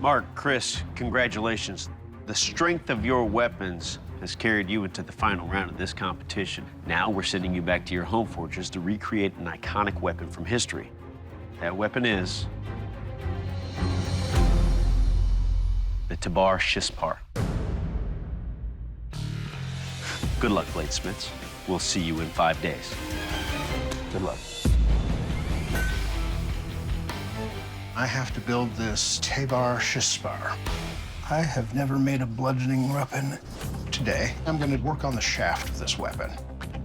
Mark, Chris, congratulations. The strength of your weapons has carried you into the final round of this competition. Now we're sending you back to your home fortress to recreate an iconic weapon from history. That weapon is the Tabar Shishpar. Good luck, bladesmiths. We'll see you in 5 days. Good luck. I have to build this Tabar Shishpar. I have never made a bludgeoning weapon. Today, I'm going to work on the shaft of this weapon.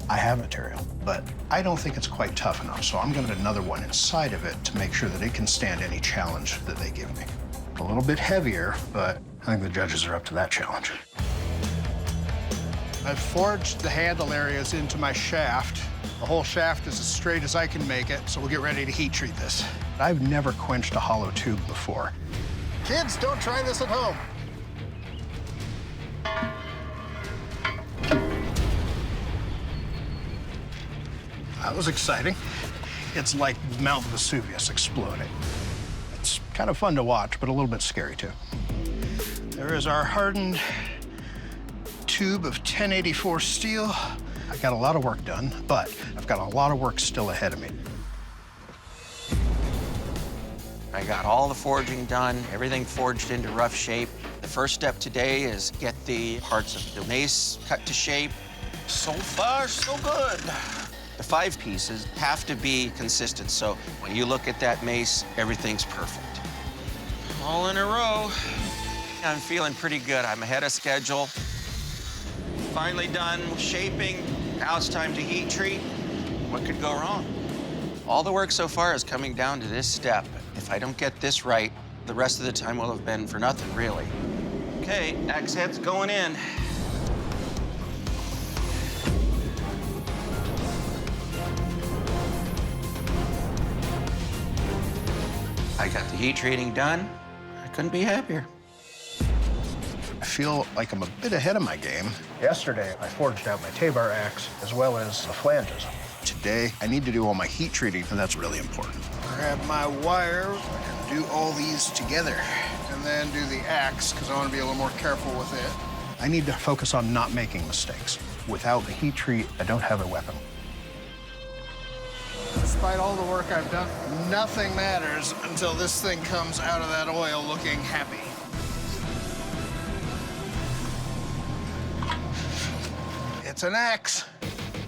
I have material, but I don't think it's quite tough enough, so I'm going to put another one inside of it to make sure that it can stand any challenge that they give me. A little bit heavier, but I think the judges are up to that challenge. I've forged the handle areas into my shaft. The whole shaft is as straight as I can make it, so we'll get ready to heat treat this. I've never quenched a hollow tube before. Kids, don't try this at home. That was exciting. It's like Mount Vesuvius exploding. It's kind of fun to watch, but a little bit scary, too. There is our hardened tube of 1084 steel. I got a lot of work done, but I've got a lot of work still ahead of me. I got all the forging done, everything forged into rough shape. The first step today is get the parts of the mace cut to shape. So far, so good. The 5 pieces have to be consistent, so when you look at that mace, everything's perfect. All in a row. I'm feeling pretty good. I'm ahead of schedule. Finally done shaping. Now it's time to heat treat. What could go wrong? All the work so far is coming down to this step. If I don't get this right, the rest of the time will have been for nothing, really. Okay, axe head's going in. I got the heat treating done. I couldn't be happier. I feel like I'm a bit ahead of my game. Yesterday, I forged out my Tabar axe as well as the flanges. Today, I need to do all my heat treating, and that's really important. Grab my wire and do all these together, and then do the axe, because I want to be a little more careful with it. I need to focus on not making mistakes. Without the heat treat, I don't have a weapon. Despite all the work I've done, nothing matters until this thing comes out of that oil looking happy. It's an axe.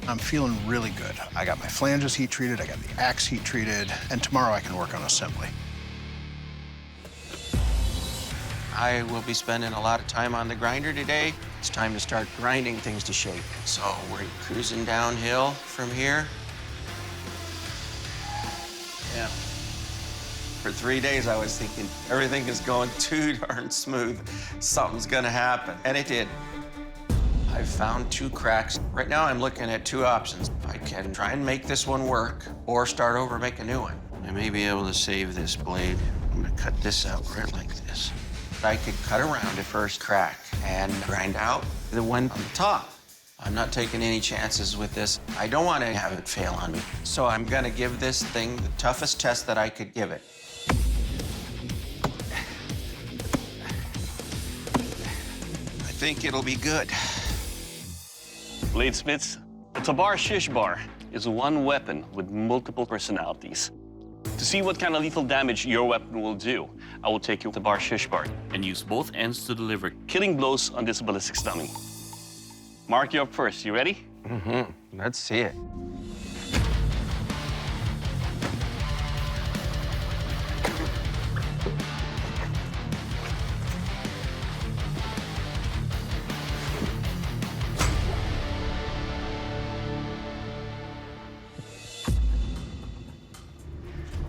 I'm feeling really good. I got my flanges heat treated, I got the axe heat treated, and tomorrow I can work on assembly. I will be spending a lot of time on the grinder today. It's time to start grinding things to shape. So we're cruising downhill from here. Yeah. For 3 days, I was thinking everything is going too darn smooth. Something's gonna happen, and it did. I've found 2 cracks. Right now, I'm looking at 2 options. I can try and make this one work or start over, make a new one. I may be able to save this blade. I'm gonna cut this out right like this. I could cut around the first crack and grind out the one on the top. I'm not taking any chances with this. I don't want to have it fail on me. So I'm gonna give this thing the toughest test that I could give it. I think it'll be good. Bladesmiths, the Tabar Shishpar is one weapon with multiple personalities. To see what kind of lethal damage your weapon will do, I will take you to Tabar Shishpar and use both ends to deliver killing blows on this ballistics dummy. Mark, you're up first. You ready? Mm-hmm. Let's see it.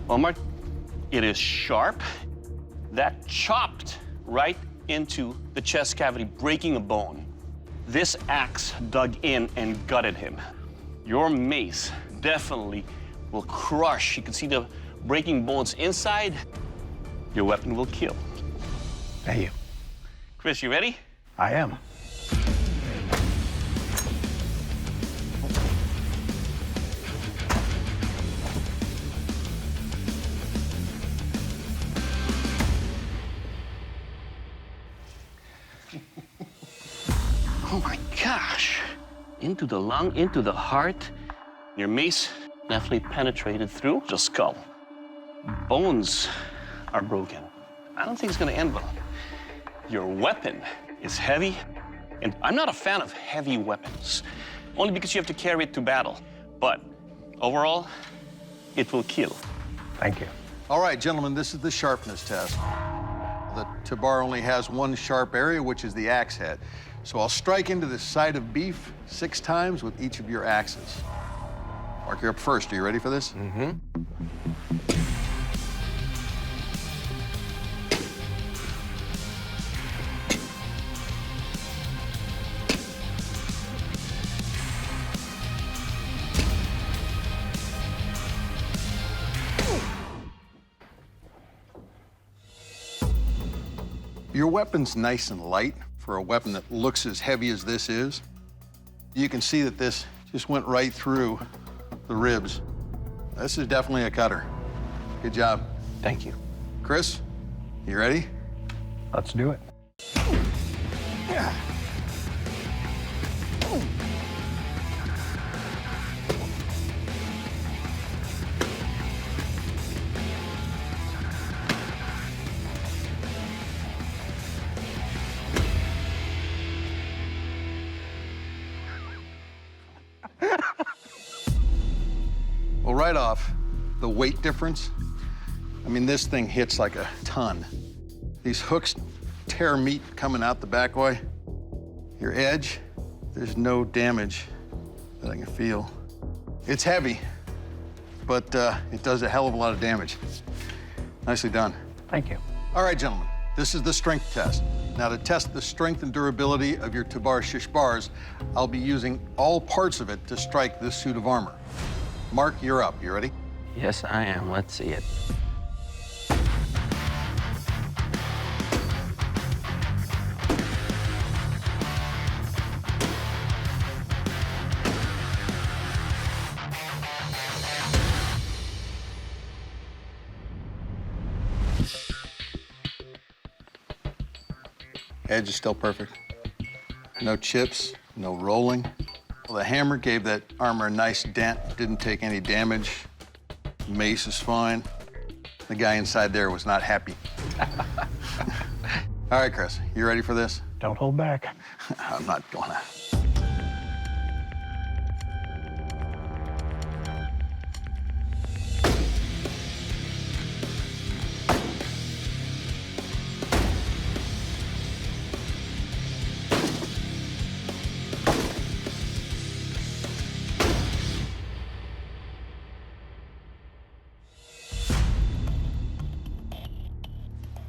Well, Mark, it is sharp. That chopped right into the chest cavity, breaking a bone. This axe dug in and gutted him. Your mace definitely will crush. You can see the breaking bones inside. Your weapon will kill. Thank you. Chris, you ready? I am. into the lung, into the heart. Your mace definitely penetrated through the skull. Bones are broken. I don't think it's gonna end well. Your weapon is heavy, and I'm not a fan of heavy weapons, only because you have to carry it to battle. But overall, it will kill. Thank you. All right, gentlemen, this is the sharpness test. The Tabar only has one sharp area, which is the axe head. So I'll strike into the side of beef 6 times with each of your axes. Mark, you're up first. Are you ready for this? Mm-hmm. Your weapon's nice and light for a weapon that looks as heavy as this is. You can see that this just went right through the ribs. This is definitely a cutter. Good job. Thank you. Chris, you ready? Let's do it. Well, right off, the weight difference, I mean, this thing hits like a ton. These hooks tear meat coming out the back way. Your edge, there's no damage that I can feel. It's heavy, but it does a hell of a lot of damage. Nicely done. Thank you. All right, gentlemen, this is the strength test. Now, to test the strength and durability of your Tabar Shishpars, I'll be using all parts of it to strike this suit of armor. Mark, you're up. You ready? Yes, I am. Let's see it. Edge is still perfect. No chips, no rolling. Well, the hammer gave that armor a nice dent, didn't take any damage. Mace is fine. The guy inside there was not happy. All right, Chris, you ready for this? Don't hold back. I'm not gonna.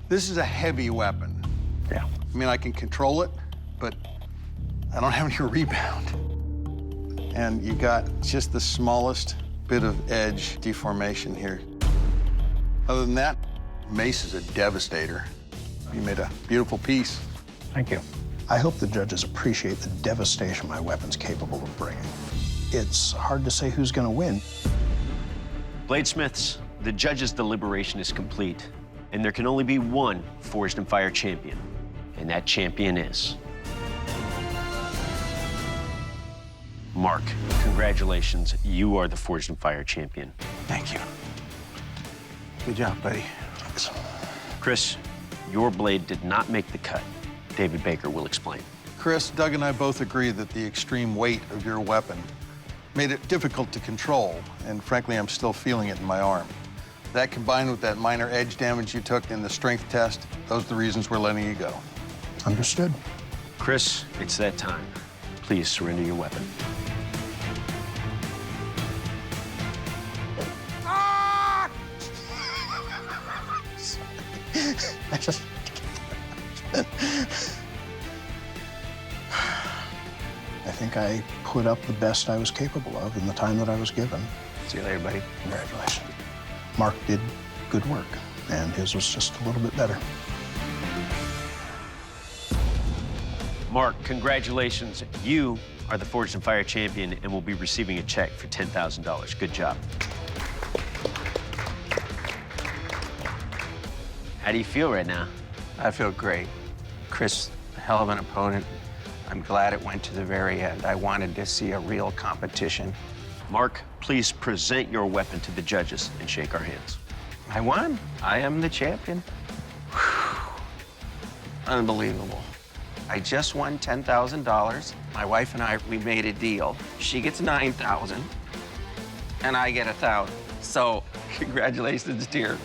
This is a heavy weapon. Yeah. I mean, I can control it, but I don't have any rebound. And you got just the smallest bit of edge deformation here. Other than that, mace is a devastator. You made a beautiful piece. Thank you. I hope the judges appreciate the devastation my weapon's capable of bringing. It's hard to say who's going to win. Bladesmiths, the judge's deliberation is complete, and there can only be one Forged in Fire champion, and that champion is Mark. Congratulations, you are the Forged in Fire champion. Thank you. Good job, buddy. Thanks. Chris, your blade did not make the cut. David Baker will explain. Chris, Doug, and I both agree that the extreme weight of your weapon made it difficult to control, and frankly, I'm still feeling it in my arm. That combined with that minor edge damage you took in the strength test, those are the reasons we're letting you go. Understood. Chris, it's that time. Please surrender your weapon. I just... I think I put up the best I was capable of in the time that I was given. See you later, buddy. Congratulations. Mark did good work, and his was just a little bit better. Mark, congratulations. You are the Forged in Fire champion and will be receiving a check for $10,000. Good job. How do you feel right now? I feel great. Chris, a hell of an opponent. I'm glad it went to the very end. I wanted to see a real competition. Mark, please present your weapon to the judges and shake our hands. I won. I am the champion. Whew. Unbelievable. I just won $10,000. My wife and I, we made a deal. She gets $9,000, and I get $1,000. So, congratulations, dear.